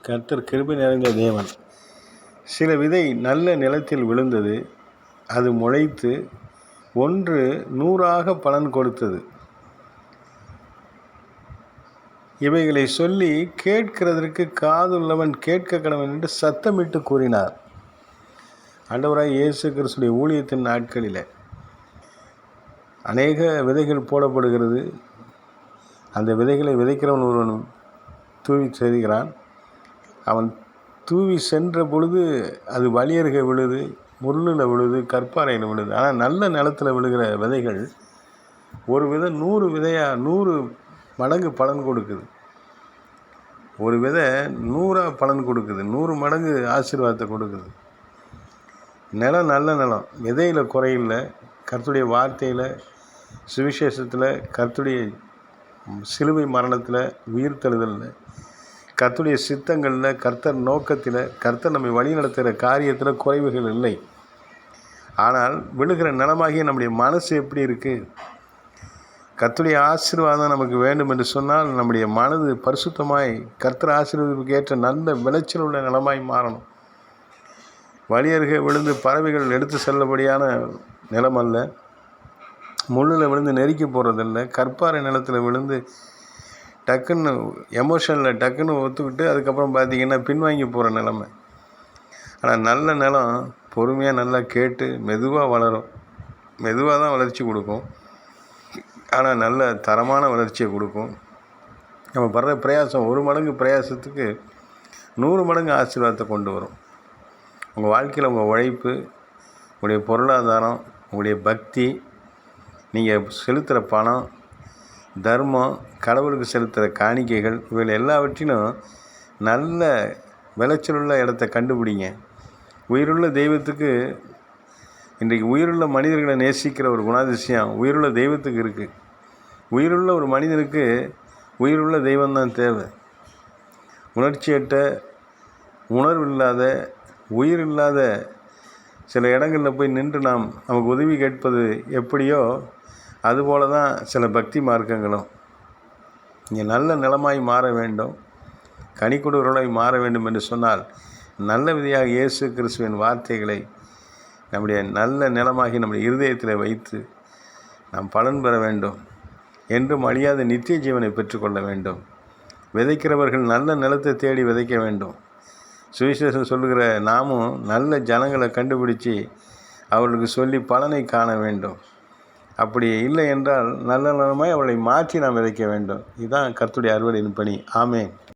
கர்த்தர் கிருபை நிறைந்த தேவன். சில விதை நல்ல நிலத்தில் விழுந்தது. அது முளைத்து 100 பலன் கொடுத்தது. இவைகளை சொல்லி கேட்கிறதற்கு காதுள்ளவன் கேட்க கடவன் என்று சத்தமிட்டு கூறினார். ஆண்டவராய் இயேசு கிறிஸ்துடைய ஊழியத்தின் நாட்களில் அநேக விதைகள் போடப்படுகிறது. அந்த விதைகளை விதைக்கிறவன் ஒருவன் தூவி செல்கிறான். அவன் தூவி சென்ற பொழுது அது வழியருகே விழுது, முள்ளில் விழுது, கற்பாறையில் விழுது. ஆனால் நல்ல நிலத்தில் விழுகிற விதைகள் ஒரு விதை 100 மடங்கு பலன் கொடுக்குது. ஒரு விதை 100 பலன் கொடுக்குது, 100 மடங்கு ஆசீர்வாதத்தை கொடுக்குது. நிலம் நல்ல நிலம், விதையில் குறையில்லை. கர்த்தருடைய வார்த்தையில், சுவிசேஷத்தில், கர்த்தருடைய சிலுவை மரணத்தில், உயிர்த்தெழுதலில், கர்த்தருடைய சித்தங்களில், கர்த்தர் நோக்கத்தில், கர்த்தர் நம்மை வழி நடத்துகிற காரியத்தில் குறைவுகள் இல்லை. ஆனால் விழுகிற நிலமாகிய நம்முடைய மனசு எப்படி இருக்குது? கர்த்தருடைய ஆசீர்வாதம் நமக்கு வேண்டும் என்று சொன்னால் நம்முடைய மனது பரிசுத்தமாய் கர்த்தர் ஆசீர்வாதத்துக்கு ஏற்ற நல்ல விளைச்சல் உள்ள நிலமாய் மாறணும். வழியருகே விழுந்து பறவைகள் எடுத்து செல்லபடியான நிலம் அல்ல. முள்ளில் விழுந்து நெருக்கி போடுறதில்லை. கற்பாறை நிலத்தில் விழுந்து டக்குன்னு எமோஷனில் டக்குன்னு ஒத்துக்கிட்டு அதுக்கப்புறம் பார்த்திங்கன்னா பின்வாங்கி போகிற நிலமை. ஆனால் நல்ல நிலம் பொறுமையாக நல்லா கேட்டு மெதுவாக வளரும். மெதுவாக தான் வளர்ச்சி கொடுக்கும், ஆனால் நல்ல தரமான வளர்ச்சியை கொடுக்கும். நம்ம படுற பிரயாசம் 1 மடங்கு பிரயாசத்துக்கு 100 மடங்கு ஆசீர்வாதத்தை கொண்டு வரும். உங்கள் வாழ்க்கையில் உங்கள் உழைப்பு, உங்களுடைய பொருளாதாரம், உங்களுடைய பக்தி, நீங்கள் செலுத்துகிற பணம், தர்மம், கடவுளுக்கு செலுத்துகிற காணிக்கைகள், இவைகள் எல்லாவற்றிலும் நல்ல விளைச்சலுள்ள இடத்த கண்டுபிடிங்க. உயிருள்ள தெய்வத்துக்கு இன்றைக்கு உயிருள்ள மனிதர்களை நேசிக்கிற ஒரு குணாதிசயம் உயிருள்ள தெய்வத்துக்கு இருக்குது. உயிருள்ள ஒரு மனிதனுக்கு உயிருள்ள தெய்வம்தான் தேவை. உணர்ச்சியற்ற, உணர்வு இல்லாத, உயிர் இல்லாத சில இடங்களில் போய் நின்று நமக்கு உதவி கேட்பது எப்படியோ அதுபோல தான் சில பக்தி மார்க்கங்களும். இங்கே நல்ல நிலமாய் மாற வேண்டும், கனி கொடுக்கிறவர்களாய் மாற வேண்டும் என்று சொன்னால் நல்ல விதையாக இயேசு கிறிஸ்துவின் வார்த்தைகளை நம்முடைய நல்ல நிலமாகி நம்முடைய இருதயத்தில் வைத்து நாம் பலன் பெற வேண்டும். என்றும் அழியாத நித்திய ஜீவனை பெற்றுக்கொள்ள வேண்டும். விதைக்கிறவர்கள் நல்ல நிலத்தை தேடி விதைக்க வேண்டும். சுவிசேஷம் சொல்லுகிற நாமும் நல்ல ஜனங்களை கண்டுபிடிச்சி அவர்களுக்கு சொல்லி பலனை காண வேண்டும். அப்படி இல்லை என்றால் நல்ல நிலமாய் அவளை மாற்றி நாம் விதைக்க வேண்டும். இதுதான் கர்த்தருடைய அறுவடையின் பணி. ஆமென்.